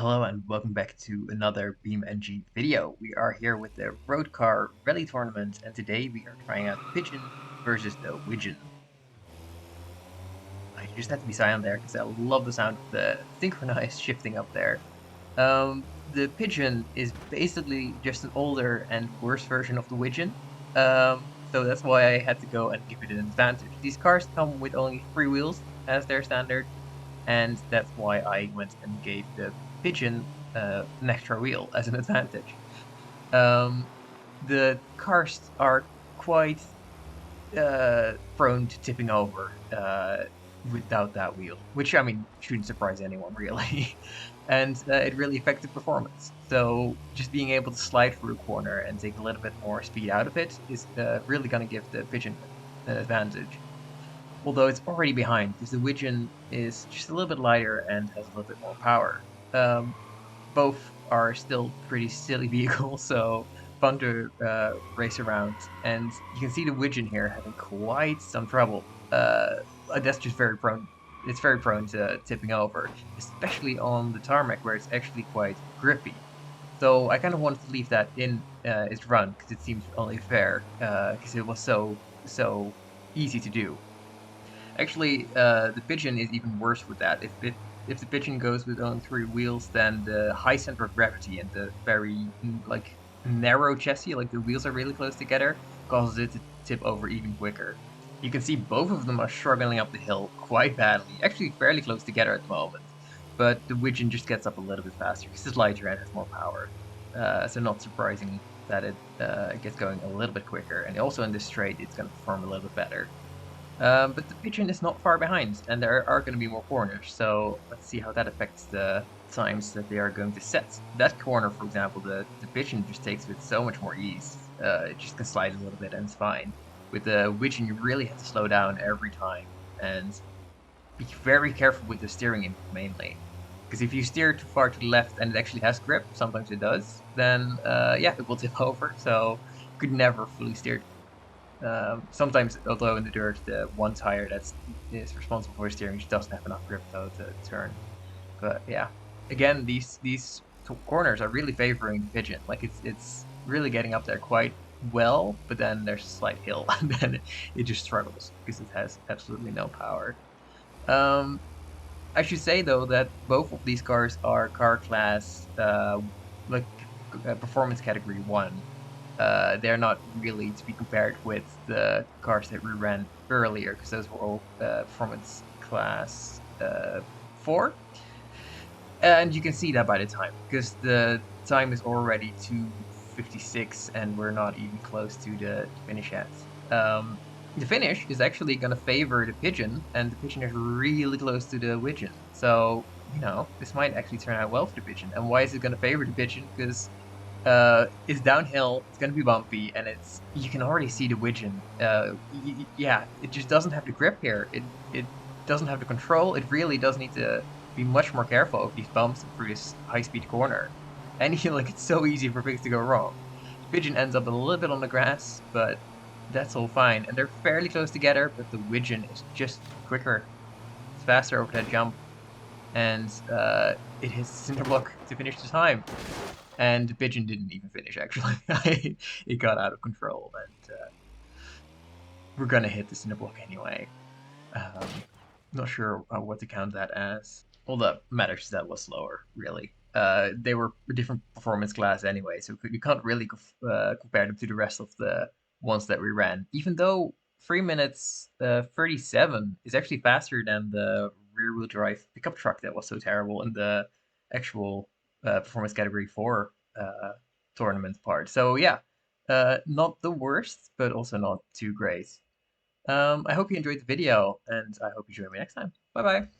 Hello and welcome back to another BeamNG video. We are here with the Road Car Rally Tournament, and today we are trying out the Pigeon versus the Wigeon. I just had to be silent there because I love the sound of the synchronized shifting up there. The Pigeon is basically just an older and worse version of the Wigeon, so that's why I had to go and give it an advantage. These cars come with only 3 wheels as their standard, and that's why I went and gave the Pigeon an extra wheel as an advantage. Um, the cars are quite prone to tipping over without that wheel, which I mean shouldn't surprise anyone really, and it really affected performance. So just being able to slide through a corner and take a little bit more speed out of it is really going to give the Pigeon an advantage. Although it's already behind because the Wigeon is just a little bit lighter and has a little bit more power. Both are still pretty silly vehicles, so fun to race around. And you can see the Wigeon here having quite some trouble. That's just very prone. It's very prone to tipping over, especially on the tarmac where it's actually quite grippy. So I kind of wanted to leave that in its run because it seems only fair because it was so easy to do. Actually, the Pigeon is even worse with that. If the Pigeon goes with only 3 wheels, then the high center of gravity and the very like narrow chassis, like the wheels are really close together, causes it to tip over even quicker. You can see both of them are struggling up the hill quite badly, actually fairly close together at the moment. But the Wigeon just gets up a little bit faster because it's lighter and has more power. So not surprising that it gets going a little bit quicker. And also in this straight, it's going to perform a little bit better. But the Pigeon is not far behind, and there are going to be more corners, so let's see how that affects the times that they are going to set. That corner, for example, the Pigeon just takes with so much more ease. It just can slide a little bit and it's fine. With the Wigeon, you really have to slow down every time, and be very careful with the steering input mainly. Because if you steer too far to the left and it actually has grip, sometimes it does, then yeah, it will tip over, so you could never fully steer. Sometimes, although in the dirt, the one tire is responsible for steering just doesn't have enough grip though to turn. But yeah, again, these corners are really favoring the Pigeon. Like it's really getting up there quite well, but then there's a slight hill, and then it just struggles because it has absolutely no power. Um, I should say though that both of these cars are car class like performance category 1. They're not really to be compared with the cars that we ran earlier because those were all performance class 4. And you can see that by the time because the time is already 2:56 and we're not even close to the finish yet. The finish is actually going to favor the Pigeon, and the Pigeon is really close to the Wigeon. So, this might actually turn out well for the Pigeon. And why is it going to favor the Pigeon? Because it's downhill, it's going to be bumpy, and you can already see the Wigeon. Yeah, it just doesn't have the grip here. It doesn't have the control. It really does need to be much more careful of these bumps through this high-speed corner. And like it's so easy for things to go wrong. The Pigeon ends up a little bit on the grass, but that's all fine. And they're fairly close together, but the Wigeon is just quicker. It's faster over that jump, and it hits the cinder block to finish the time. And the Pigeon didn't even finish, actually. It got out of control, and we're gonna hit the cinder block anyway. Not sure what to count that as. All that matters is that was slower, really. They were a different performance class anyway, so you can't really compare them to the rest of the ones that we ran. Even though 3 minutes 37 is actually faster than the rear-wheel drive pickup truck that was so terrible in the actual performance category 4 tournament part. So yeah, not the worst, but also not too great. I hope you enjoyed the video, and I hope you join me next time. Bye bye.